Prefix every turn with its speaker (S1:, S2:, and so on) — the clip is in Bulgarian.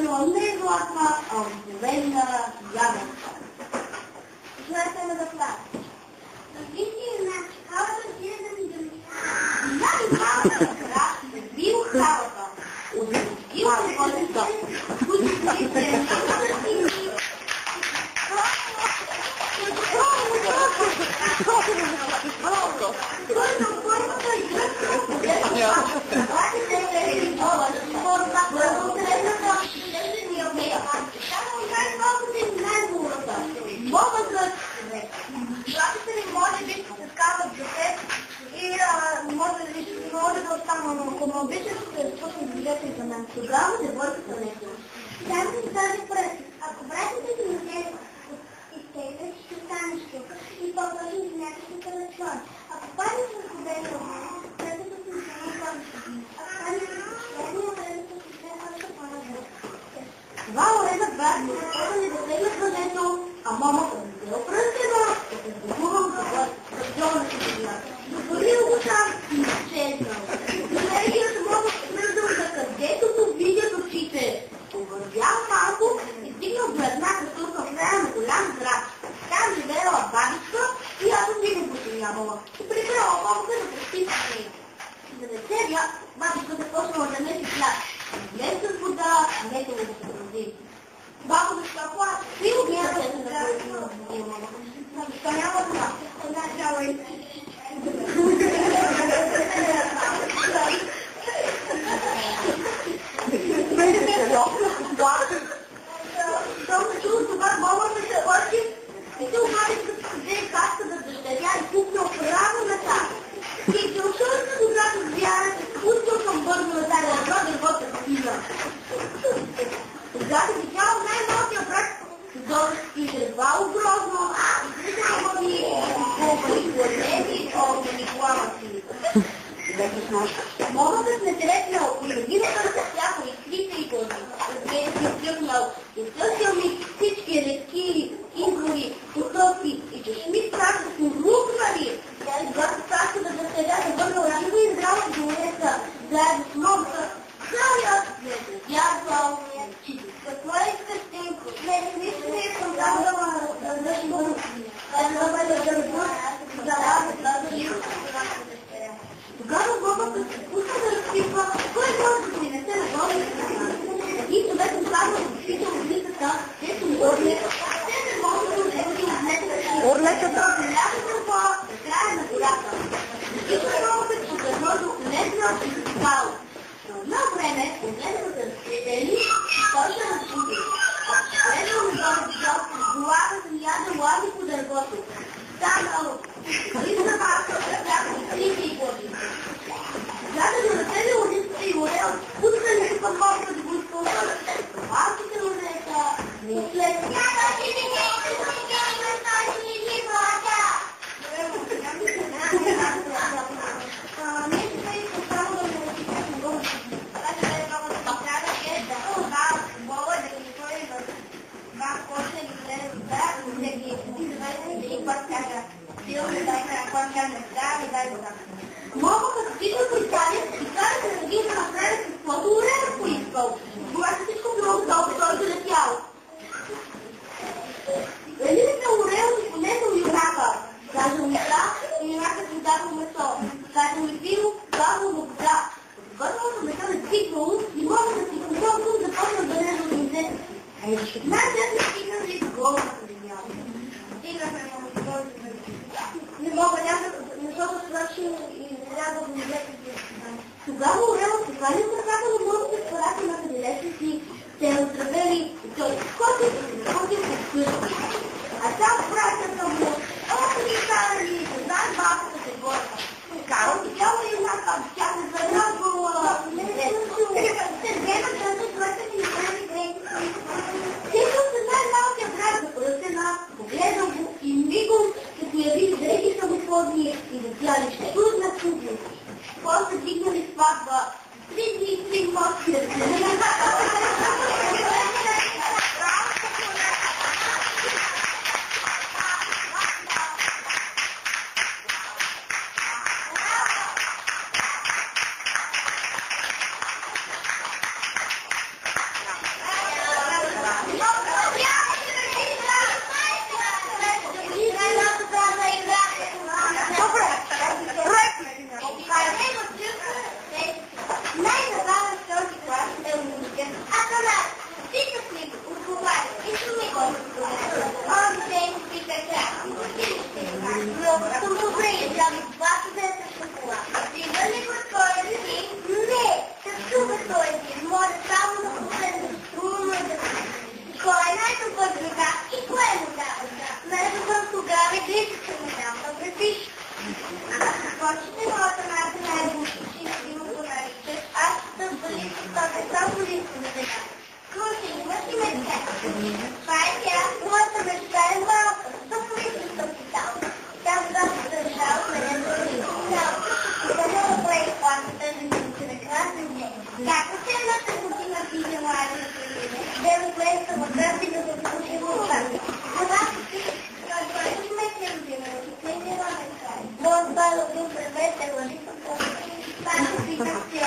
S1: но не е златна, а обикновена ябълка. Желаете ме да правя? Вижте, значи, халата ти е да ми домиша. Значи, халата на кращите, бил халата. Отбил се водите, които сте тогава не бъркате нещо. Само си тази пръст. Ако братите си не се изтеглят, ще станеш тук и по-точно с някакви телефон. Ако паднеш върху бедно, следното си взема повече. Ако паднеш върху следния, следното си взема още по-назад. Това уреда брат, защото не засегнат въжето, а мамата ми била пръстена, като сбухувам за джона си била. Дозволил го там и изчезнал. Енергията мога свързал за където го видят очите. Повървял малко и стигнал до една късурка в края на голям град. Там живеела бабичка и аз винаги го нямала. И прибрала бабка да почти с нея. За вечеря бабичката почнала да меси хляб. Не с вода, а не да се проди. Бабушка плаче. Ти обмяна да се направи. Бабушка няма това. Една цяла и и се обадих като се взе каста за дъщеря и пукнал право на тази. И се ушърка когато звяра, пускал към бързо на тази ръка дървота стига. Когато видял най-малкия брат, дължи изредвало грозно, излиза бъди колбани планети, огнени глава си. Момъкът не трепнал и родината на всяко изкрита и гълзи. Разбира си изтръкнал и търсил ми всички редки, избори, посоки и чешми страха с мруквали. Тя когато страха да дъщеря се върнал живо и здрава в долета, заедно с мобка, целият не се дядвал, че какво искаш, Тинко? Нищо не искам да разреши бъдно. Казва ме да дърбут, за да живо. Тогава бабата се пусна да разпитва, кой може да принесе на главния страна. И човек оставя да изпита от ликата, дето морне, те не могат да вземат и отлетата. Орлетата. Лятата по края на гората. И това се подърнало лезна и спала. На едно време, отлетата разпители, почна да шути. Следва ми дойде в главата ми яде лади по дървото. Станало. Изна малка, бяха изтрите и години. Гледано на тези лодиците и орел, пускали се към хората да го изпълнят. Малките лодета, след тяга и не Мама като стигна по Италия и кара се надига напред с каквото уреда поискал. Когато всичко било готово, той залетял. Великата орел ми понесъл юнака. Казал ми да, и юнакът ми дадал месо. Казал ми пиво, казал му вода. Когато месо не стигнало, не мога да си контролно започна да не донесе. Най-често стигнали глава на земята. Стигнахме на глава. Не мога някакъв, защото свърши и трябва да го взети. Тогава Орела покани краката на младите парати на каделете си, се оздравели и той скочи се вкъщи. А там братята му, ни станали, да знаят бабата се горка. Карал видяла и едната, тя се зарадвала. Се вземат да се свършат и направи грехи. Сетил се най-малкия брат за пръстена, погледал го и мигом се появи дрехи самоходни и запяли трудна чудо. После дигнали сватба, 3 дни и 3 нощи да се Файня, моята мечта е малка. Тук ми се съпитал. Тя се държава на някакъв да му направи класата, да ми се накраси дни. Как от едната година пише млади на предвидение? 9 месеца въкраси да се получи в класата. Това си сме се родина, да се не ме край. Моят бал е бил предмет, да го не се това си питах, че